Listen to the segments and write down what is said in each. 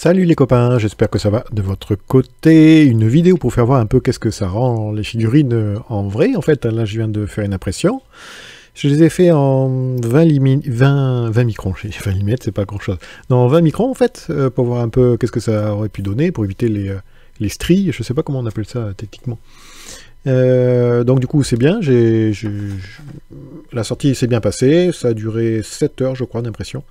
Salut les copains, j'espère que ça va de votre côté. Une vidéo pour faire voir un peu qu'est-ce que ça rend les figurines en vrai. En fait, là je viens de faire une impression. Je les ai fait en 20 microns. J'ai dit 20 mm, c'est pas grand chose. Non, 20 microns en fait, pour voir un peu qu'est-ce que ça aurait pu donner, pour éviter les stries. Je sais pas comment on appelle ça techniquement. Donc du coup c'est bien, la sortie s'est bien passée, ça a duré 7 heures je crois d'impression.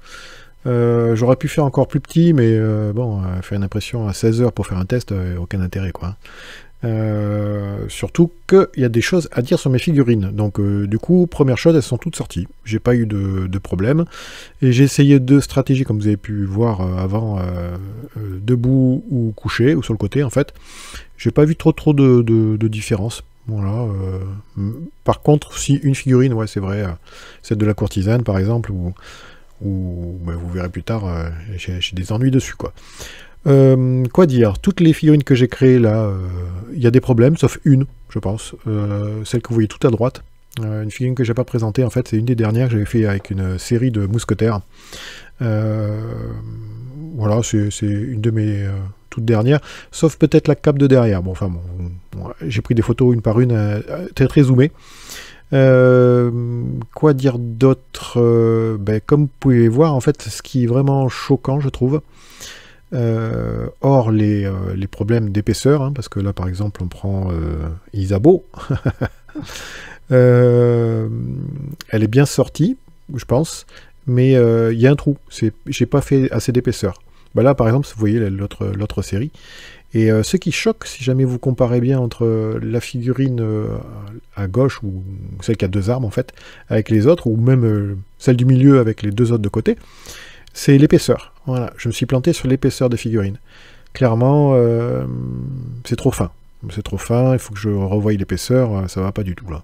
J'aurais pu faire encore plus petit, mais bon, faire une impression à 16 heures pour faire un test, aucun intérêt quoi. Surtout qu'il y a des choses à dire sur mes figurines. Donc du coup, première chose, elles sont toutes sorties. J'ai pas eu de problème. Et j'ai essayé deux stratégies, comme vous avez pu voir avant, debout ou couché, ou sur le côté en fait. J'ai pas vu trop de différence. Voilà. Par contre, si une figurine, ouais c'est vrai, celle de la courtisane par exemple, ou ben, vous verrez plus tard, j'ai des ennuis dessus quoi. Quoi dire, toutes les figurines que j'ai créées là, il y a des problèmes, sauf une, je pense, celle que vous voyez tout à droite, une figurine que j'ai pas présentée en fait, c'est une des dernières que j'avais fait avec une série de mousquetaires. Voilà, c'est une de mes toutes dernières, sauf peut-être la cape de derrière. Bon, enfin bon, j'ai pris des photos une par une, très zoomées. Quoi dire d'autre, ben, comme vous pouvez voir, en fait, ce qui est vraiment choquant, je trouve, hors les problèmes d'épaisseur, hein, parce que là, par exemple, on prend Isabeau, elle est bien sortie, je pense, mais il y a un trou, j'ai pas fait assez d'épaisseur. Ben là, par exemple, vous voyez l'autre série. Et ce qui choque, si jamais vous comparez bien entre la figurine à gauche, ou celle qui a deux armes en fait, avec les autres, ou même celle du milieu avec les deux autres de côté, c'est l'épaisseur. Voilà, je me suis planté sur l'épaisseur des figurines. Clairement, c'est trop fin. C'est trop fin, il faut que je revoie l'épaisseur, ça va pas du tout là.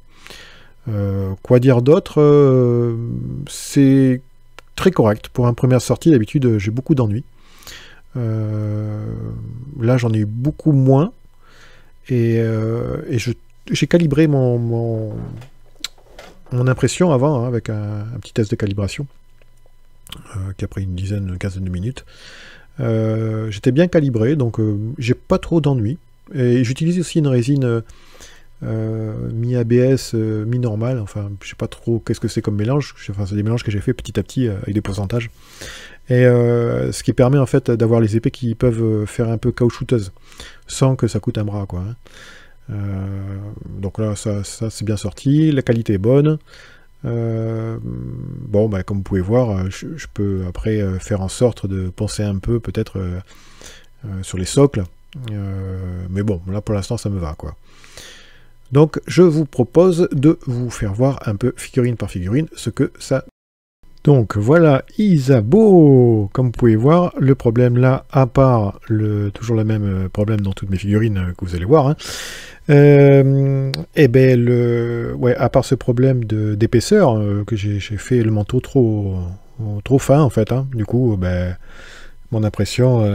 Quoi dire d'autre, c'est très correct. Pour une première sortie, d'habitude, j'ai beaucoup d'ennuis. Là j'en ai eu beaucoup moins et j'ai calibré mon impression avant, hein, avec un petit test de calibration qui a pris une quinzaine de minutes. J'étais bien calibré, donc j'ai pas trop d'ennuis, et j'utilise aussi une résine mi-ABS, mi-normal, enfin je sais pas trop qu'est-ce que c'est comme mélange, enfin, c'est des mélanges que j'ai fait petit à petit avec des pourcentages. Et ce qui permet en fait d'avoir les épées qui peuvent faire un peu caoutchouteuses, sans que ça coûte un bras quoi. Hein. Donc là ça c'est bien sorti, la qualité est bonne. Bon bah, comme vous pouvez voir, je peux après faire en sorte de poncer un peu peut-être sur les socles. Mais bon, là pour l'instant ça me va quoi. Donc je vous propose de vous faire voir un peu figurine par figurine ce que ça. Donc voilà Isabeau, comme vous pouvez voir, le problème là, à part toujours le même problème dans toutes mes figurines que vous allez voir, hein, et ben ouais, à part ce problème d'épaisseur, que j'ai fait le manteau trop fin en fait, hein, du coup, ben, mon impression,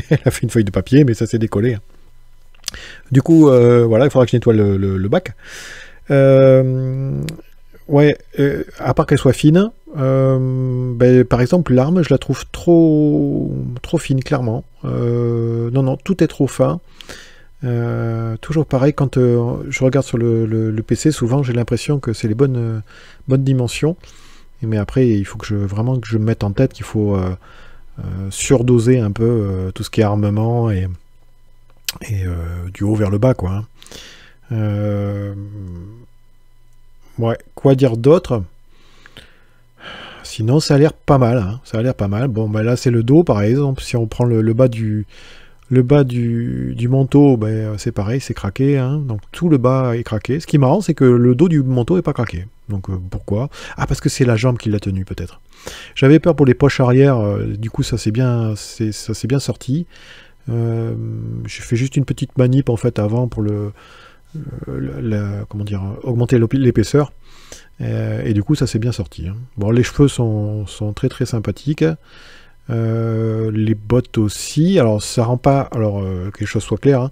elle a fait une feuille de papier, mais ça s'est décollé. Hein. Du coup, voilà, il faudra que je nettoie le bac. Ouais, à part qu'elle soit fine, ben, par exemple l'arme, je la trouve trop fine, clairement. Non, tout est trop fin. Toujours pareil, quand je regarde sur le PC, souvent j'ai l'impression que c'est les bonnes dimensions. Mais après, il faut vraiment que je me mette en tête qu'il faut surdoser un peu tout ce qui est armement et du haut vers le bas, quoi. Hein. Ouais, quoi dire d'autre? Sinon, ça a l'air pas mal. Hein. Ça a l'air pas mal. Bon, ben là, c'est le dos, par exemple. Si on prend le bas du manteau, ben, c'est pareil, c'est craqué. Hein. Donc, tout le bas est craqué. Ce qui est marrant, c'est que le dos du manteau n'est pas craqué. Donc, pourquoi? Ah, parce que c'est la jambe qui l'a tenu, peut-être. J'avais peur pour les poches arrière. Du coup, ça s'est bien sorti. J'ai fait juste une petite manip, en fait, avant pour comment dire, augmenter l'épaisseur, et du coup ça s'est bien sorti. Hein. Bon, les cheveux sont très très sympathiques, les bottes aussi. Alors ça rend pas, alors que les choses soient claires, hein,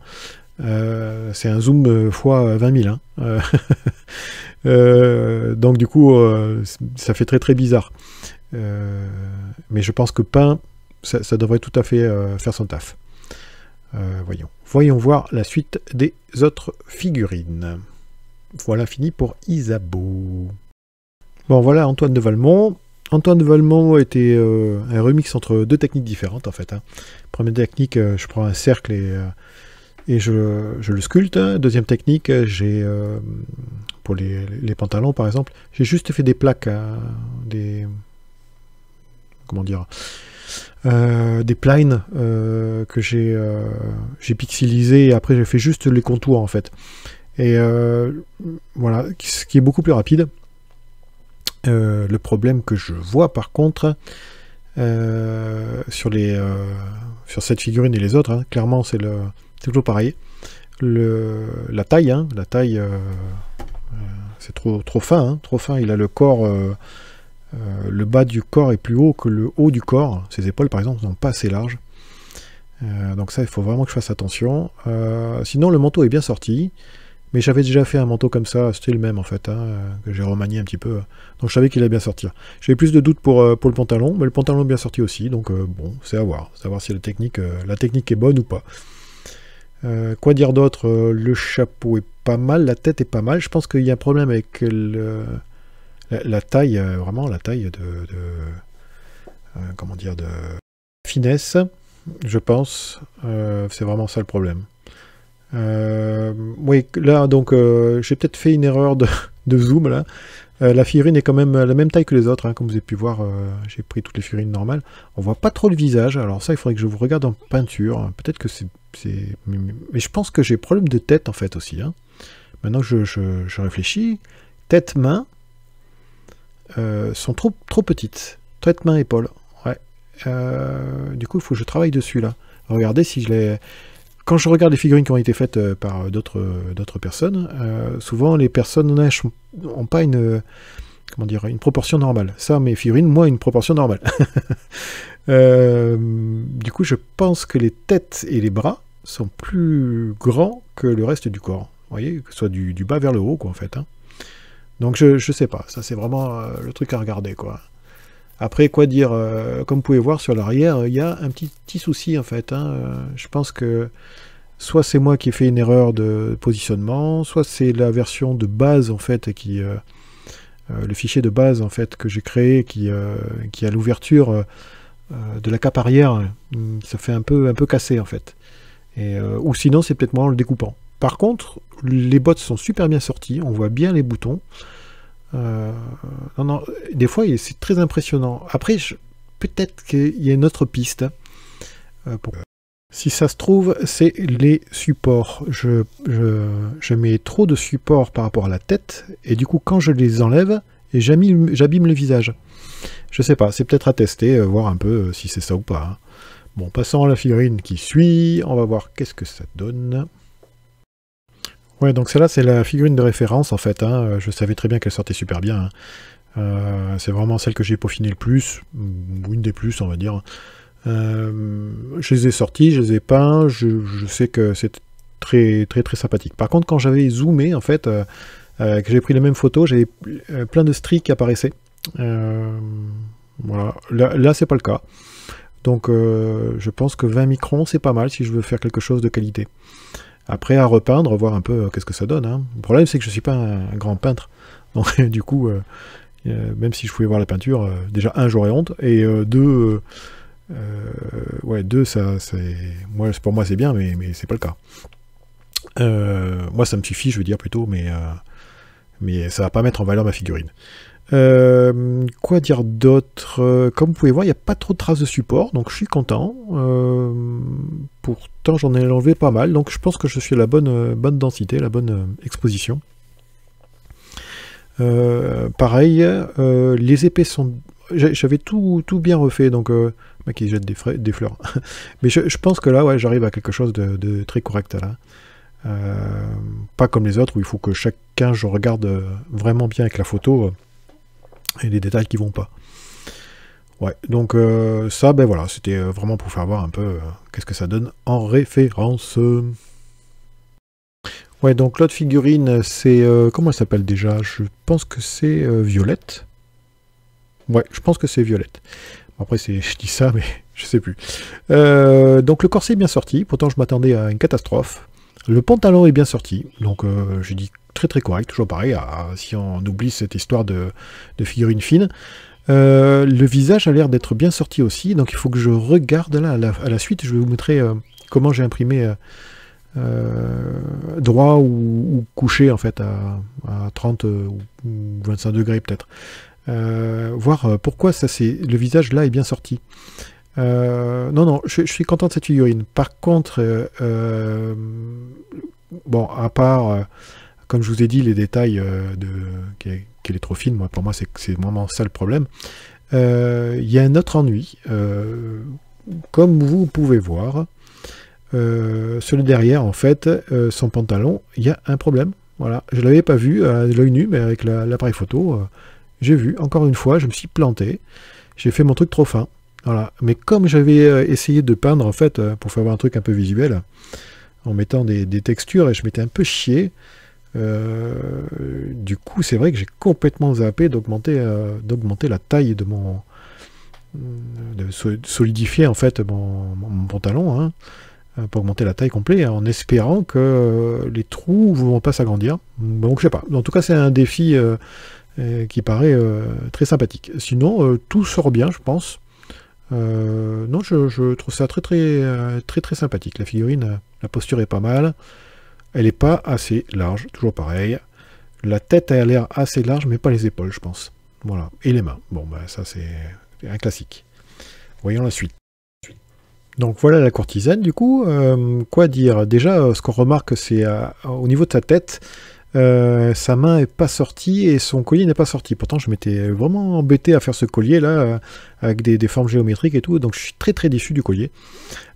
c'est un zoom fois 20 000, hein. Donc du coup ça fait très très bizarre, mais je pense que peint ça devrait tout à fait faire son taf. Voyons voir la suite des autres figurines. Voilà, fini pour Isabeau. Bon, voilà Antoine de Valmont. Antoine de Valmont était un remix entre deux techniques différentes, en fait. Première technique, je prends un cercle et je le sculpte. Deuxième technique, j'ai pour les pantalons, par exemple, j'ai juste fait des plaques, des plines que j'ai pixelisé et après j'ai fait juste les contours, en fait. Et voilà, ce qui est beaucoup plus rapide. Le problème que je vois par contre sur cette figurine et les autres, clairement c'est toujours pareil. La taille, c'est trop fin, trop fin. Il a le corps, le bas du corps est plus haut que le haut du corps. Ses épaules par exemple sont pas assez larges. Donc ça, il faut vraiment que je fasse attention. Sinon, le manteau est bien sorti. Mais j'avais déjà fait un manteau comme ça, c'était le même en fait, que j'ai remanié un petit peu. Donc je savais qu'il allait bien sortir. J'avais plus de doutes pour le pantalon, mais le pantalon est bien sorti aussi. Donc bon, c'est à voir. Savoir si la technique est bonne ou pas. Quoi dire d'autre? Le chapeau est pas mal, la tête est pas mal. Je pense qu'il y a un problème avec la taille, vraiment la taille comment dire, de finesse, je pense. C'est vraiment ça le problème. Oui, là, donc, j'ai peut-être fait une erreur de zoom, là. La figurine est quand même la même taille que les autres, comme vous avez pu voir, j'ai pris toutes les figurines normales. On voit pas trop le visage, alors ça, il faudrait que je vous regarde en peinture. Peut-être que c'est... Mais je pense que j'ai problème de tête, en fait, aussi. Maintenant que je réfléchis, tête-main sont trop petites. Tête-main, épaule, ouais. Du coup, il faut que je travaille dessus, là. Regardez si je les... Quand je regarde les figurines qui ont été faites par d'autres personnes, souvent les personnages n'ont pas une proportion normale. Ça, mes figurines, moi, une proportion normale. Du coup, je pense que les têtes et les bras sont plus grands que le reste du corps. Vous voyez, que ce soit du bas vers le haut, quoi, en fait. Donc, je sais pas. Ça, c'est vraiment le truc à regarder, quoi. Après, quoi dire, comme vous pouvez voir sur l'arrière, il y a un petit souci en fait. Je pense que soit c'est moi qui ai fait une erreur de positionnement, soit c'est la version de base en fait, le fichier de base en fait que j'ai créé, qui a l'ouverture de la cape arrière, ça fait un peu cassé en fait. Ou sinon c'est peut-être moi en le découpant. Par contre, les bottes sont super bien sorties, on voit bien les boutons. Non, des fois c'est très impressionnant. Après, peut-être qu'il y a une autre piste. Si ça se trouve, c'est les supports. Je mets trop de supports par rapport à la tête, et du coup, quand je les enlève, j'abîme le visage. Je sais pas, c'est peut-être à tester, voir un peu si c'est ça ou pas. Bon, passons à la figurine qui suit, on va voir qu'est-ce que ça donne. Ouais, donc celle-là, c'est la figurine de référence, en fait. Je savais très bien qu'elle sortait super bien. C'est vraiment celle que j'ai peaufinée le plus, ou une des plus, on va dire. Je les ai sortis, je les ai peints, je sais que c'est très sympathique. Par contre, quand j'avais zoomé, en fait, que j'ai pris les mêmes photos, j'avais plein de streaks qui apparaissaient. Voilà. Là c'est pas le cas. Donc, je pense que 20 microns, c'est pas mal si je veux faire quelque chose de qualité. Après, à repeindre, voir un peu qu'est-ce que ça donne. Le problème, c'est que je suis pas un grand peintre. Donc, du coup, même si je pouvais voir la peinture, déjà, j'aurais honte. Et deux, ça, c'est... Pour moi, c'est bien, mais c'est pas le cas. Moi, ça me suffit, je veux dire, plutôt, mais ça va pas mettre en valeur ma figurine. Quoi dire d'autre? Comme vous pouvez voir, il n'y a pas trop de traces de support, donc je suis content. Pourtant, j'en ai enlevé pas mal, donc je pense que je suis à la bonne densité, la bonne exposition. Pareil, les épées sont... J'avais tout bien refait, donc... mec, il jette des fleurs. Mais je pense que là, ouais, j'arrive à quelque chose de très correct, là. Pas comme les autres, où il faut que chacun, je regarde vraiment bien avec la photo... et les détails qui vont pas. Ouais, donc ça, ben voilà, c'était vraiment pour faire voir un peu qu'est-ce que ça donne en référence. Ouais, donc l'autre figurine, c'est... comment elle s'appelle déjà? Je pense que c'est Violette. Ouais, je pense que c'est Violette. Après, je dis ça, mais Je sais plus. Donc le corset est bien sorti, pourtant je m'attendais à une catastrophe. Le pantalon est bien sorti, donc j'ai dit très très correct, toujours pareil, si on oublie cette histoire de figurine fine. Le visage a l'air d'être bien sorti aussi, donc il faut que je regarde là à la suite, je vais vous montrer comment j'ai imprimé droit ou couché en fait à 30 ou 25 degrés peut-être. Voir pourquoi le visage là est bien sorti. Non, je suis content de cette figurine. Par contre, bon, à part, comme je vous ai dit, les détails qu'elle est trop fine, moi, pour moi, c'est vraiment ça le problème. Il y a un autre ennui, comme vous pouvez voir, sur le derrière, en fait, son pantalon, il y a un problème. Voilà, je ne l'avais pas vu à l'œil nu, mais avec l'appareil photo, j'ai vu, encore une fois, je me suis planté, j'ai fait mon truc trop fin. Voilà. Mais comme j'avais essayé de peindre, en fait, pour faire un truc un peu visuel, en mettant des textures, et je m'étais un peu chié, du coup, c'est vrai que j'ai complètement zappé d'augmenter la taille de de solidifier, en fait, mon pantalon, hein, pour augmenter la taille complète, en espérant que les trous ne vont pas s'agrandir. Donc, je sais pas. En tout cas, c'est un défi qui paraît très sympathique. Sinon, tout sort bien, je pense. Non, je trouve ça très sympathique. La figurine, la posture est pas mal. Elle n'est pas assez large, toujours pareil. La tête a l'air assez large, mais pas les épaules, je pense. Voilà. Et les mains. Bon, bah, ça, c'est un classique. Voyons la suite. Donc voilà la courtisane, du coup. Quoi dire? Déjà, ce qu'on remarque, c'est au niveau de sa tête, sa main n'est pas sortie et son collier n'est pas sorti. Pourtant, je m'étais vraiment embêté à faire ce collier là, avec des formes géométriques et tout, donc je suis très déçu du collier.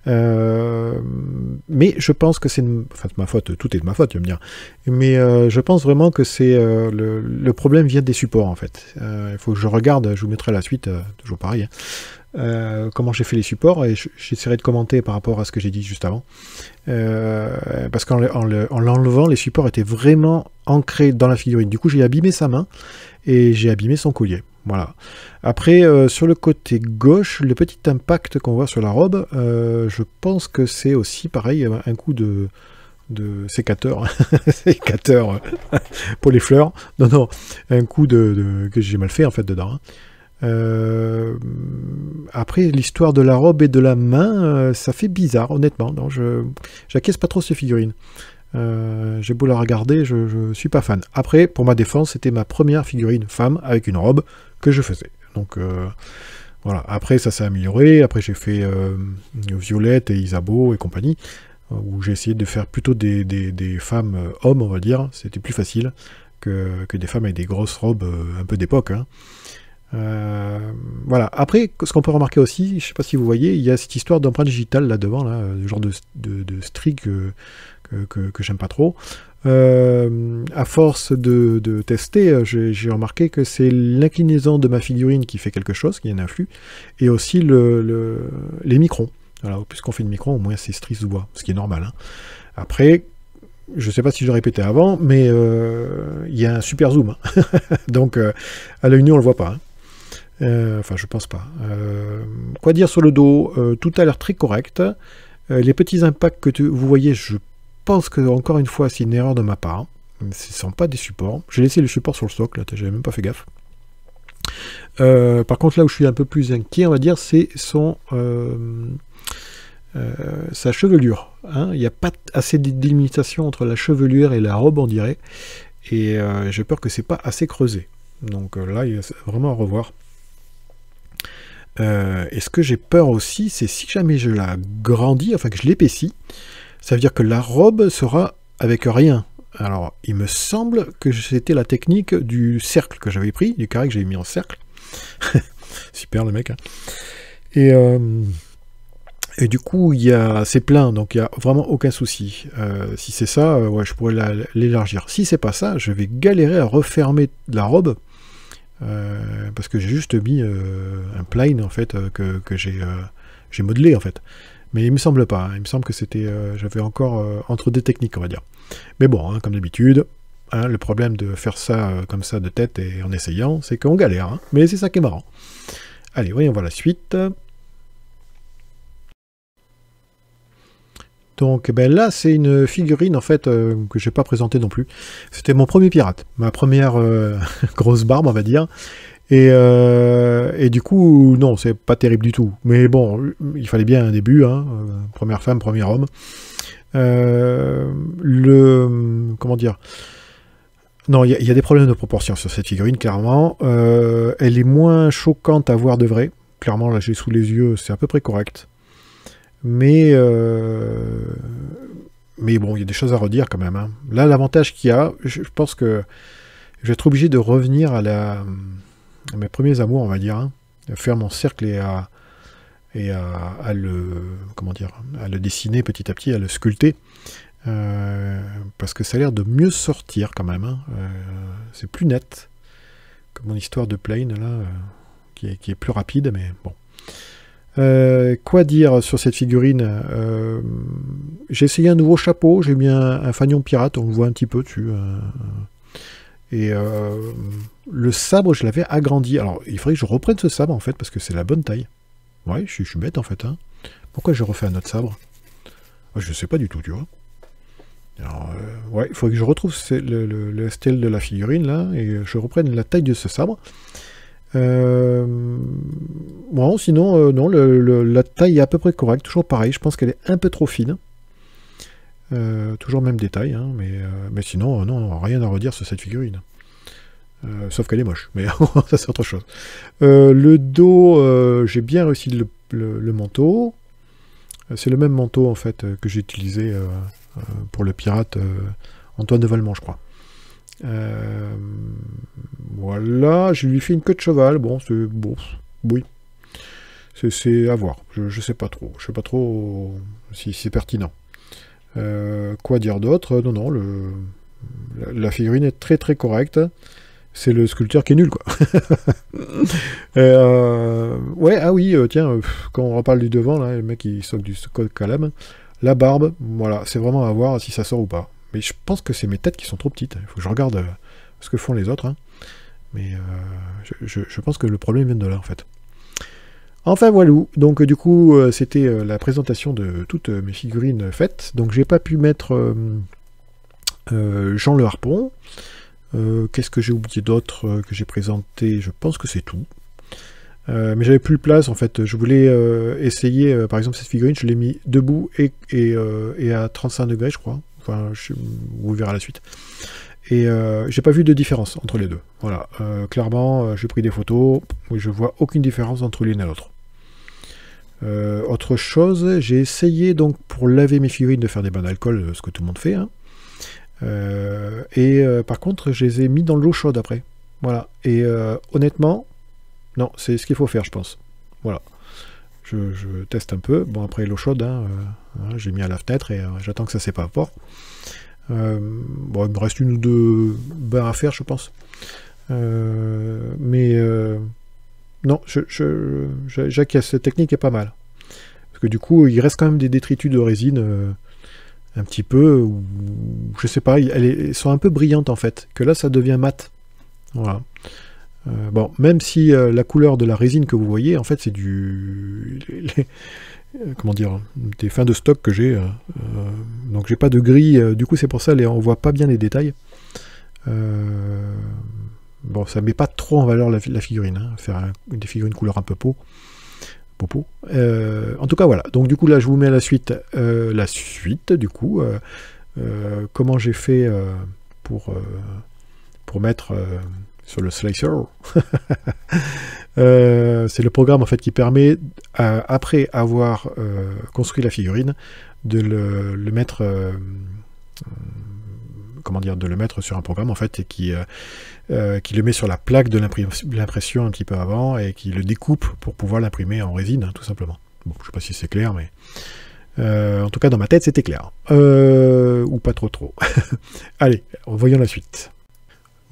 Mais je pense que c'est de ma faute, tout est de ma faute, tu vas me dire. Mais je pense vraiment que c'est le problème vient des supports en fait. Il faut que je regarde, je vous mettrai la suite, toujours pareil. Hein. Comment j'ai fait les supports et j'essaierai de commenter par rapport à ce que j'ai dit juste avant. Parce qu'en l'enlevant, les supports étaient vraiment ancrés dans la figurine. Du coup, j'ai abîmé sa main et j'ai abîmé son collier. Voilà. Après, sur le côté gauche, le petit impact qu'on voit sur la robe, je pense que c'est aussi pareil, un coup de sécateur, sécateur pour les fleurs. Non, un coup que j'ai mal fait en fait dedans. Hein. Après, l'histoire de la robe et de la main, ça fait bizarre, honnêtement. Non, j'acquiesce pas trop ces figurines. J'ai beau la regarder, je suis pas fan. Après, pour ma défense, c'était ma première figurine femme avec une robe que je faisais. Donc voilà. Après, ça s'est amélioré. Après, j'ai fait Violette et Isabeau et compagnie, où j'ai essayé de faire plutôt des femmes hommes, on va dire. C'était plus facile que des femmes avec des grosses robes un peu d'époque. Hein. Voilà. Après, ce qu'on peut remarquer aussi, je sais pas si vous voyez, il y a cette histoire d'empreinte digitale là devant, là, le genre de streak que j'aime pas trop. À force de tester, j'ai remarqué que c'est l'inclinaison de ma figurine qui fait quelque chose, qui en influe, et aussi les microns. Voilà, puisqu'on fait de microns, au moins ces stries se voient, ce qui est normal. Hein. Après, je sais pas si je le répétais avant, mais il y a un super zoom. Hein. Donc, à l'œil nu, on le voit pas. Hein. Enfin, je pense pas. Quoi dire sur le dos? Tout a l'air très correct. Les petits impacts que vous voyez, je pense que, encore une fois, c'est une erreur de ma part. Ce ne sont pas des supports. J'ai laissé le support sur le socle, j'avais même pas fait gaffe. Par contre, là où je suis un peu plus inquiet, on va dire, c'est sa chevelure. Hein. Il n'y a pas assez de délimitation entre la chevelure et la robe, on dirait. Et j'ai peur que c'est pas assez creusé. Donc là, il y a vraiment à revoir. Et ce que j'ai peur aussi, c'est si jamais je la grandis, enfin que je l'épaissis, ça veut dire que la robe sera avec rien. Alors, il me semble que c'était la technique du cercle que j'avais pris, du carré que j'avais mis en cercle. Super le mec. Hein. Et du coup, c'est plein, donc il n'y a vraiment aucun souci. Si c'est ça, ouais, je pourrais l'élargir. Si c'est pas ça, je vais galérer à refermer la robe. Parce que j'ai juste mis un plane en fait que j'ai modelé en fait, mais il me semble pas. Hein. Il me semble que c'était, j'avais encore entre deux techniques, on va dire. Mais bon, hein, comme d'habitude, hein, le problème de faire ça comme ça de tête et en essayant, c'est qu'on galère. Hein. Mais c'est ça qui est marrant. Allez, voyons voir la suite. Donc ben là, c'est une figurine en fait que j'ai pas présentée non plus. C'était mon premier pirate, ma première grosse barbe, on va dire. Et du coup, non, c'est pas terrible du tout. Mais bon, il fallait bien un début, hein, première femme, premier homme. Comment dire? Non, il y a des problèmes de proportion sur cette figurine, clairement. Elle est moins choquante à voir de vrai. Clairement, là, j'ai sous les yeux, c'est à peu près correct. Mais bon, il y a des choses à redire quand même. Hein. Là, l'avantage qu'il y a, je pense que je vais être obligé de revenir à mes premiers amours, on va dire. Hein. Faire mon cercle et à le dessiner petit à petit, à le sculpter. Parce que ça a l'air de mieux sortir quand même. Hein. C'est plus net que mon histoire de Plane, là, qui est plus rapide, mais bon. Quoi dire sur cette figurine? J'ai essayé un nouveau chapeau, j'ai mis un fanion pirate, on le voit un petit peu dessus. Et le sabre, je l'avais agrandi. Alors, il faudrait que je reprenne ce sabre, en fait, parce que c'est la bonne taille. Ouais, je suis bête, en fait. Hein. Pourquoi j'ai refait un autre sabre? Je sais pas du tout, tu vois. Alors, ouais, il faudrait que je retrouve le style de la figurine, là, et je reprenne la taille de ce sabre. Bon, sinon, non, la taille est à peu près correcte, toujours pareil, je pense qu'elle est un peu trop fine. Toujours même détail, hein, mais sinon, non, rien à redire sur cette figurine. Sauf qu'elle est moche, mais ça c'est autre chose. Le dos, j'ai bien réussi le manteau. C'est le même manteau en fait que j'ai utilisé pour le pirate Antoine de Valmont, je crois. Voilà, je lui fais une queue de cheval. Bon, c'est bon, oui, c'est à voir. Je sais pas trop. Je sais pas trop si c'est pertinent. Quoi dire d'autre? Non, la figurine est très très correcte. C'est le sculpteur qui est nul, quoi. Ouais, ah oui, tiens, quand on reparle du devant, là, le mec il sort du code calame. La barbe, voilà, c'est vraiment à voir si ça sort ou pas. Mais je pense que c'est mes têtes qui sont trop petites. Il faut que je regarde ce que font les autres. Hein. Mais je pense que le problème vient de là, en fait. Enfin, voilà. Donc, du coup, c'était la présentation de toutes mes figurines faites. Donc, j'ai pas pu mettre Jean le Harpon. Qu'est-ce que j'ai oublié d'autre que j'ai présenté? Je pense que c'est tout. Mais j'avais plus de place en fait. Je voulais essayer, par exemple, cette figurine, je l'ai mis debout et à 35 degrés, je crois. Enfin, vous verrez la suite. Et j'ai pas vu de différence entre les deux. Voilà. Clairement, j'ai pris des photos où je vois aucune différence entre l'une et l'autre. Autre chose, j'ai essayé donc pour laver mes figurines de faire des bains d'alcool, ce que tout le monde fait. Hein. Par contre, je les ai mis dans l'eau chaude après. Voilà. Et honnêtement, non, c'est ce qu'il faut faire, je pense. Voilà. Je teste un peu. Bon, après, l'eau chaude, hein, j'ai mis à la fenêtre et j'attends que ça s'évapore. Bon, il me reste une ou deux bains à faire, je pense. Non, cette technique est pas mal. Parce que du coup, il reste quand même des détritus de résine un petit peu, ou je sais pas, elles sont un peu brillantes en fait, que là ça devient mat. Voilà. Bon, même si la couleur de la résine que vous voyez, en fait c'est comment dire, des fins de stock que j'ai, donc j'ai pas de gris, du coup c'est pour ça on voit pas bien les détails. Bon, ça met pas trop en valeur la figurine, hein, faire des figurines couleur un peu popo. En tout cas, voilà. Donc, du coup, là, je vous mets la suite, du coup. Comment j'ai fait pour mettre sur le slicer. C'est le programme, en fait, qui permet, après avoir construit la figurine, de le mettre... comment dire, de le mettre sur un programme, en fait, et qui le met sur la plaque de l'impression un petit peu avant et qui le découpe pour pouvoir l'imprimer en résine, hein, tout simplement. Bon, je sais pas si c'est clair, mais en tout cas dans ma tête c'était clair. Ou pas trop. Allez, voyons la suite.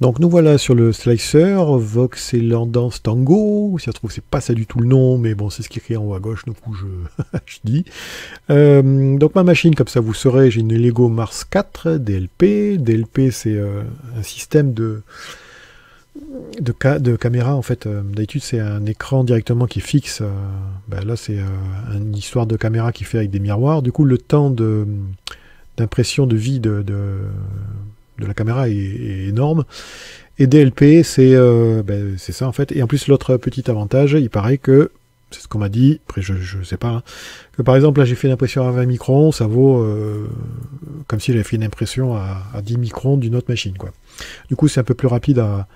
Donc nous voilà sur le slicer, Vox et Landance Tango, si ça se trouve c'est pas ça du tout le nom, mais bon c'est ce qui est écrit en haut à gauche, du coup je dis. Donc ma machine, comme ça vous saurez, j'ai une Lego Mars 4 DLP. DLP c'est un système de de caméra, en fait. D'habitude, c'est un écran directement qui est fixe. Ben là, c'est une histoire de caméra qui fait avec des miroirs. Du coup, le temps d'impression de vie de la caméra est énorme. Et DLP, c'est ça, en fait. Et en plus, l'autre petit avantage, il paraît que, c'est ce qu'on m'a dit, après je sais pas, hein, que par exemple, là, j'ai fait une impression à 20 microns, ça vaut comme si j'avais fait une impression à 10 microns d'une autre machine, quoi. Du coup, c'est un peu plus rapide à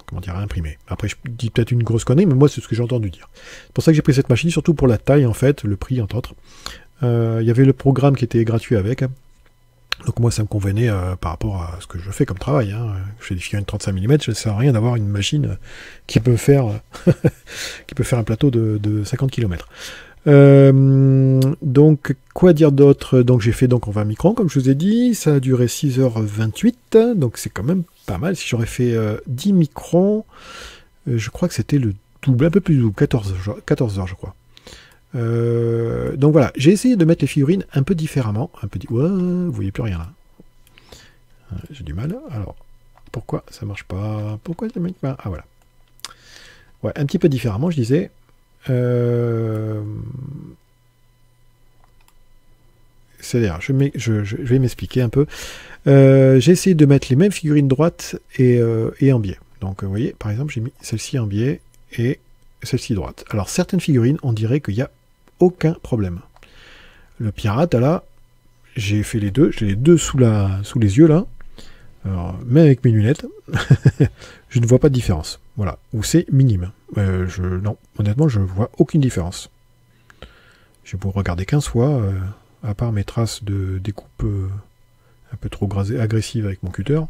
comment dire, à imprimer. Après, je dis peut-être une grosse connerie, mais moi, c'est ce que j'ai entendu dire. C'est pour ça que j'ai pris cette machine, surtout pour la taille, en fait, le prix, entre autres. Il y avait le programme qui était gratuit avec. Donc moi, ça me convenait par rapport à ce que je fais comme travail. Hein. Je fais des figurines 35 mm, ça ne sert à rien d'avoir une machine qui peut faire, qui peut faire un plateau de 50 km. Donc, quoi dire d'autre? Donc j'ai fait donc en 20 microns, comme je vous ai dit. Ça a duré 6h28, donc c'est quand même pas mal. Si j'aurais fait 10 microns, je crois que c'était le double, un peu plus double, 14 heures, je crois. Donc voilà, j'ai essayé de mettre les figurines un peu différemment. Ouais, vous voyez plus rien là. J'ai du mal. Alors, pourquoi ça marche pas? Pourquoi ça marche pas? Ah voilà. Ouais, un petit peu différemment, je disais. C'est-à-dire, je vais m'expliquer un peu. J'ai essayé de mettre les mêmes figurines droites et en biais. Donc, vous voyez, par exemple, j'ai mis celle-ci en biais et celle-ci droite. Alors, certaines figurines, on dirait qu'il n'y a aucun problème. Le pirate, là, j'ai fait les deux. J'ai les deux sous les yeux, là. Alors, même avec mes lunettes, je ne vois pas de différence. Voilà. Ou c'est minime. Non, honnêtement, je ne vois aucune différence. Je vais vous regarder 15 fois, à part mes traces de découpe un peu trop agressives avec mon cutter.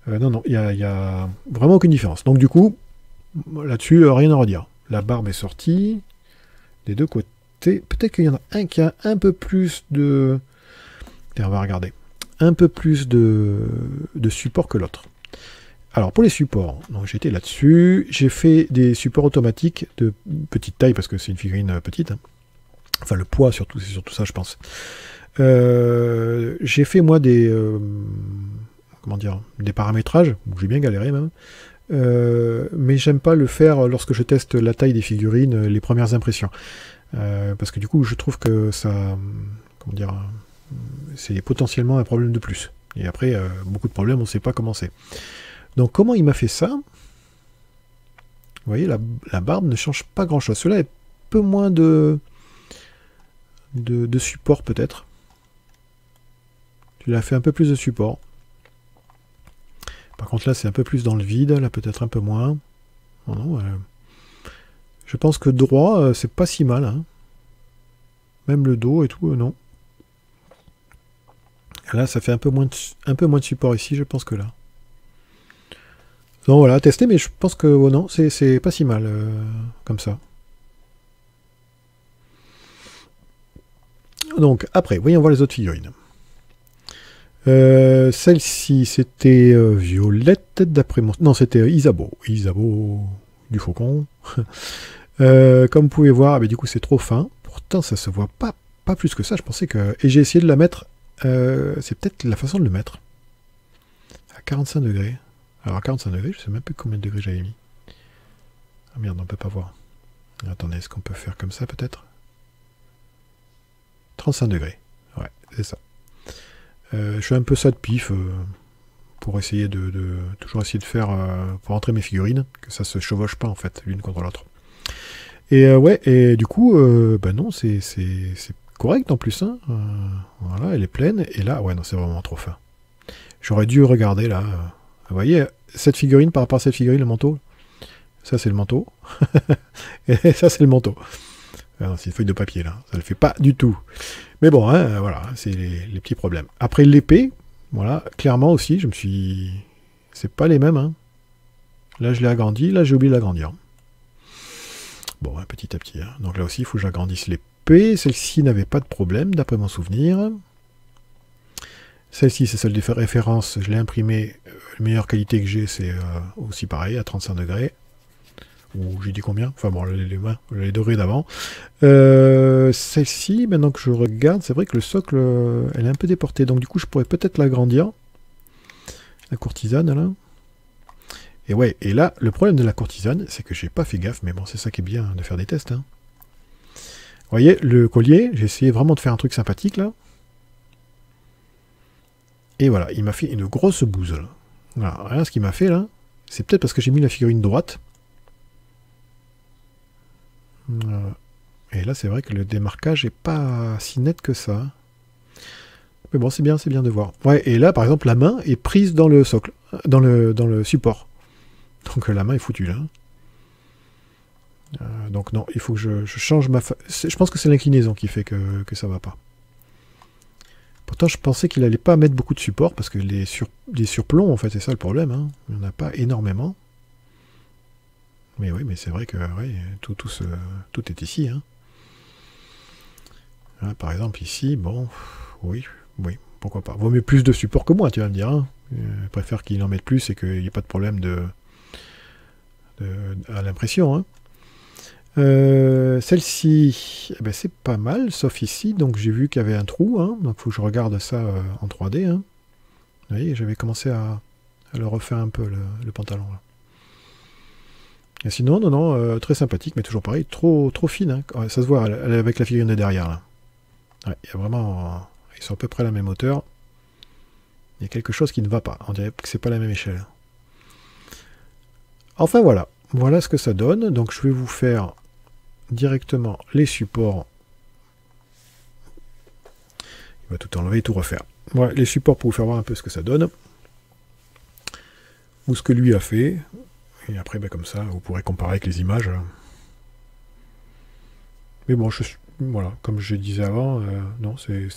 Non, il y a vraiment aucune différence. Donc du coup, là-dessus, rien à redire. La barbe est sortie des deux côtés. Peut-être qu'il y en a un qui a un peu plus de... Et on va regarder. Un peu plus de support que l'autre. Alors pour les supports, donc j'étais là-dessus. J'ai fait des supports automatiques de petite taille parce que c'est une figurine petite. Hein. Enfin le poids surtout, c'est surtout ça je pense. J'ai fait moi des paramétrages, où j'ai bien galéré même. Mais j'aime pas le faire lorsque je teste la taille des figurines, les premières impressions. Parce que du coup je trouve que ça, c'est potentiellement un problème de plus. Et après, beaucoup de problèmes, on ne sait pas comment c'est. Donc comment il m'a fait ça? Vous voyez, la barbe ne change pas grand-chose. Cela est peu moins de support peut-être. Tu l'as fait un peu plus de support. Par contre là, c'est un peu plus dans le vide. Là, peut-être un peu moins. Oh non, je pense que droit, c'est pas si mal. Hein. Même le dos et tout, non. Là, ça fait un peu moins de support ici, je pense que là. Donc voilà, tester, mais je pense que oh non, c'est pas si mal comme ça. Donc après, voyons voir les autres figurines. Celle-ci, c'était Violette, d'après mon... Non, c'était Isabeau. Isabeau du faucon. Comme vous pouvez voir, du coup, c'est trop fin. Pourtant, ça se voit pas plus que ça. Je pensais que... Et j'ai essayé de la mettre... c'est peut-être la façon de le mettre. À 45 degrés. Alors à 45 degrés, je sais même plus combien de degrés j'avais mis. Ah merde, on peut pas voir. Attendez, est-ce qu'on peut faire comme ça peut-être? 35 degrés. Ouais, c'est ça. Je fais un peu ça de pif pour essayer toujours essayer de faire pour entrer mes figurines, que ça se chevauche pas en fait, l'une contre l'autre. Et ouais, et du coup, non, c'est correct en plus. Hein. Voilà, elle est pleine. Et là, ouais, non, c'est vraiment trop fin. J'aurais dû regarder là. Vous voyez, cette figurine par rapport à cette figurine, le manteau. Ça, c'est le manteau. Et ça, c'est le manteau. C'est une feuille de papier là. Ça ne le fait pas du tout. Mais bon, hein, voilà, c'est les petits problèmes. Après l'épée, voilà, clairement aussi, je me suis... C'est pas les mêmes. Hein. Là, je l'ai agrandi. Là, j'ai oublié de l'agrandir. Bon, hein, petit à petit. Hein. Donc là aussi, il faut que j'agrandisse l'épée. Celle-ci n'avait pas de problème, d'après mon souvenir. Celle-ci, c'est celle des références. Je l'ai imprimée. La meilleure qualité que j'ai, c'est aussi pareil, à 35 degrés. Ou j'ai dit combien? Enfin bon, les degrés d'avant. Celle-ci, maintenant que je regarde, c'est vrai que le socle, elle est un peu déportée. Donc du coup, je pourrais peut-être l'agrandir. La courtisane, là. Et ouais, et là, le problème de la courtisane, c'est que j'ai pas fait gaffe, mais bon, c'est ça qui est bien de faire des tests. Hein. Vous voyez, le collier, j'ai essayé vraiment de faire un truc sympathique, là. Et voilà, il m'a fait une grosse bouse, là. Voilà, rien ce qu'il m'a fait, là. C'est peut-être parce que j'ai mis la figurine droite. Et là, c'est vrai que le démarquage est pas si net que ça. Mais bon, c'est bien de voir. Ouais, et là, par exemple, la main est prise dans le socle, dans le support. Donc la main est foutue, là. Donc non, il faut que je change ma... Je pense que c'est l'inclinaison qui fait que ça va pas. Pourtant, je pensais qu'il allait pas mettre beaucoup de support, parce que les surplombs, en fait, c'est ça le problème. Hein. Il n'y en a pas énormément. Mais oui, mais c'est vrai que ouais, tout est ici. Hein. Hein, par exemple, ici, bon, oui, pourquoi pas. Vaut mieux plus de support que moi, tu vas me dire. Hein. Je préfère qu'il en mette plus et qu'il n'y ait pas de problème à l'impression. Hein. Celle-ci, eh ben, c'est pas mal, sauf ici. Donc j'ai vu qu'il y avait un trou. Hein, donc il faut que je regarde ça en 3D. Hein. Vous voyez, j'avais commencé à le refaire un peu, le pantalon. Là. Et sinon, non, très sympathique, mais toujours pareil, trop fine. Hein. Ouais, ça se voit avec la figurine de derrière. Là. Ouais, il y a vraiment... ils sont à peu près à la même hauteur. Il y a quelque chose qui ne va pas. On dirait que c'est pas la même échelle. Enfin voilà. Voilà ce que ça donne. Donc je vais vous faire directement les supports. Il va tout enlever et tout refaire. Voilà, les supports pour vous faire voir un peu ce que ça donne. Ou ce que lui a fait. Et après, ben, comme ça, vous pourrez comparer avec les images. Mais bon, voilà, comme je disais avant, non, c'est...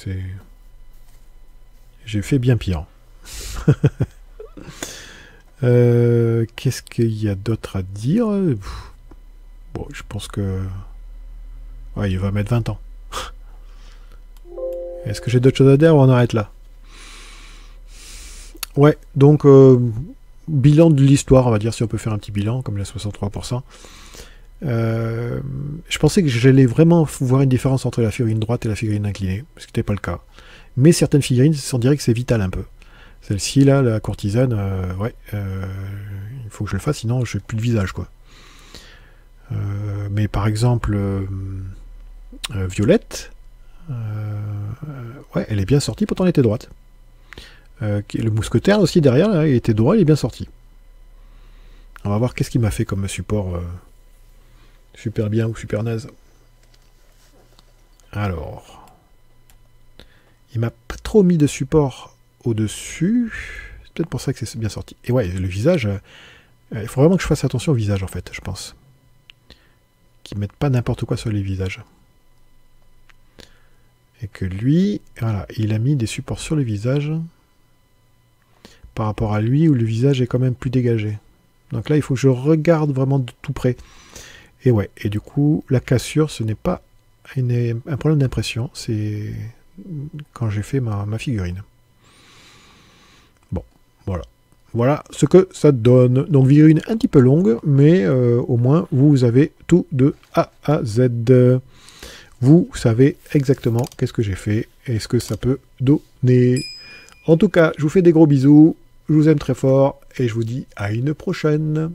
J'ai fait bien pire. Qu'est-ce qu'il y a d'autre à dire? Bon, je pense que... Ouais, il va mettre 20 ans. Est-ce que j'ai d'autres choses à dire ou on arrête là? Ouais, donc... bilan de l'histoire, on va dire, si on peut faire un petit bilan, comme il a 63%. Je pensais que j'allais vraiment voir une différence entre la figurine droite et la figurine inclinée, ce qui n'était pas le cas. Mais certaines figurines, on dirait que c'est vital un peu. Celle-ci, là, la courtisane, ouais, il faut que je le fasse, sinon je n'ai plus de visage, quoi. Mais par exemple, Violette, ouais, elle est bien sortie, pourtant elle était droite. Le mousquetaire aussi derrière, là, il était droit, il est bien sorti. On va voir qu'est-ce qu'il m'a fait comme support super bien ou super naze. Alors, il m'a pas trop mis de support au-dessus. C'est peut-être pour ça que c'est bien sorti. Et ouais, le visage, il faut vraiment que je fasse attention au visage en fait, je pense. Qu'ils mettent pas n'importe quoi sur les visages. Et que lui, voilà, il a mis des supports sur le visage par rapport à lui où le visage est quand même plus dégagé. Donc là, il faut que je regarde vraiment de tout près. Et ouais, et du coup, la cassure, ce n'est pas un problème d'impression, c'est quand j'ai fait ma figurine. Bon, voilà. Voilà ce que ça donne. Donc, figurine un petit peu longue, mais au moins, vous avez tout de A à Z. Vous savez exactement qu'est-ce que j'ai fait et ce que ça peut donner. En tout cas, je vous fais des gros bisous, je vous aime très fort et je vous dis à une prochaine.